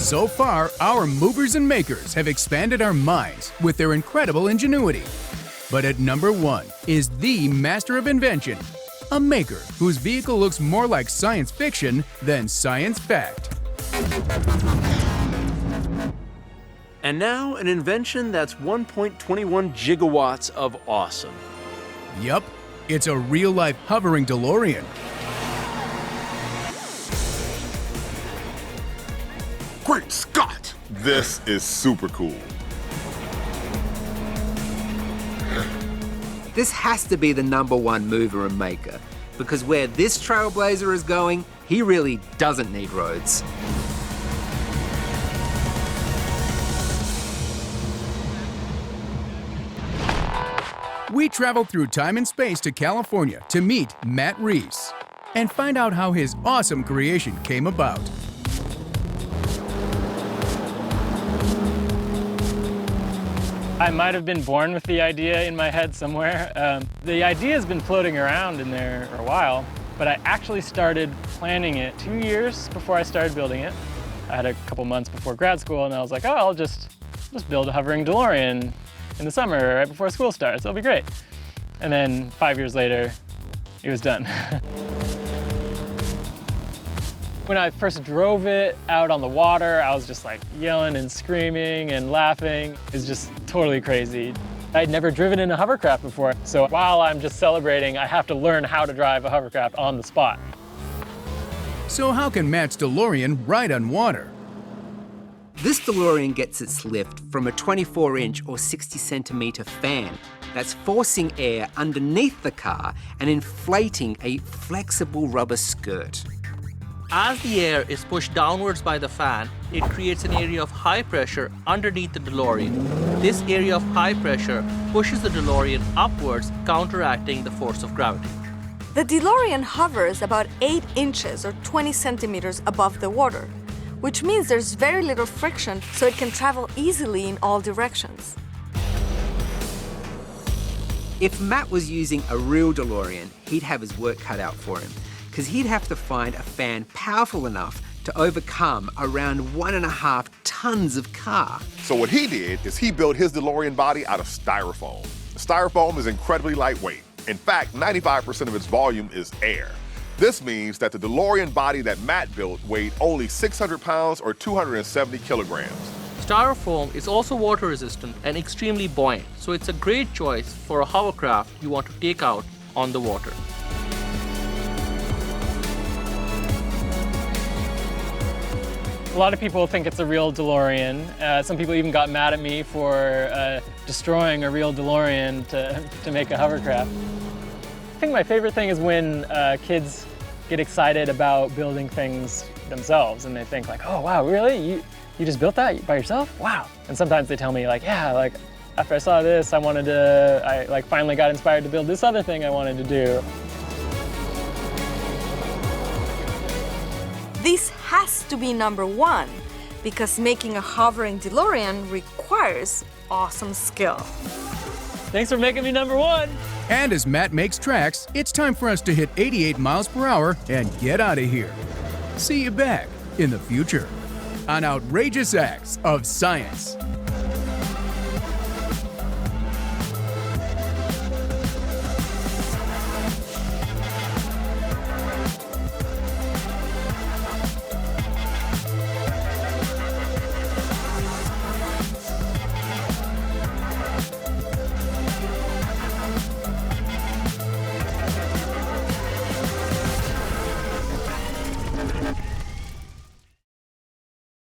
So far, our movers and makers have expanded our minds with their incredible ingenuity. But at number 1 is the master of invention, a maker whose vehicle looks more like science fiction than science fact. And now, an invention that's 1.21 gigawatts of awesome. Yup, it's a real-life hovering DeLorean. Great Scott! This is super cool. This has to be the #1 mover and maker, because where this trailblazer is going, he really doesn't need roads. We traveled through time and space to California to meet Matt Reese and find out how his awesome creation came about. I might have been born with the idea in my head somewhere. The idea has been floating around in there for a while, but I actually started planning it 2 years before I started building it. I had a couple months before grad school, and I was like, oh, I'll just build a hovering DeLorean in the summer right before school starts. It'll be great. And then 5 years later, it was done. When I first drove it out on the water, I was just like yelling and screaming and laughing. It was just totally crazy. I'd never driven in a hovercraft before, so while I'm just celebrating, I have to learn how to drive a hovercraft on the spot. So how can Matt's DeLorean ride on water? This DeLorean gets its lift from a 24-inch or 60-centimeter fan that's forcing air underneath the car and inflating a flexible rubber skirt. As the air is pushed downwards by the fan, it creates an area of high pressure underneath the DeLorean. This area of high pressure pushes the DeLorean upwards, counteracting the force of gravity. The DeLorean hovers about 8 inches or 20 centimeters above the water, which means there's very little friction, so it can travel easily in all directions. If Matt was using a real DeLorean, he'd have his work cut out for him, because he'd have to find a fan powerful enough to overcome around 1.5 tons of car. So what he did is he built his DeLorean body out of styrofoam. Styrofoam is incredibly lightweight. In fact, 95% of its volume is air. This means that the DeLorean body that Matt built weighed only 600 pounds or 270 kilograms. Styrofoam is also water resistant and extremely buoyant, so it's a great choice for a hovercraft you want to take out on the water. A lot of people think it's a real DeLorean. Some people even got mad at me for destroying a real DeLorean to make a hovercraft. I think my favorite thing is when kids get excited about building things themselves, and they think like, oh wow, really? You just built that by yourself? Wow. And sometimes they tell me like, yeah, like after I saw this, I like finally got inspired to build this other thing I wanted to do. This has to be #1 because making a hovering DeLorean requires awesome skill. Thanks for making me #1. And as Matt makes tracks, it's time for us to hit 88 miles per hour and get out of here. See you back in the future on Outrageous Acts of Science.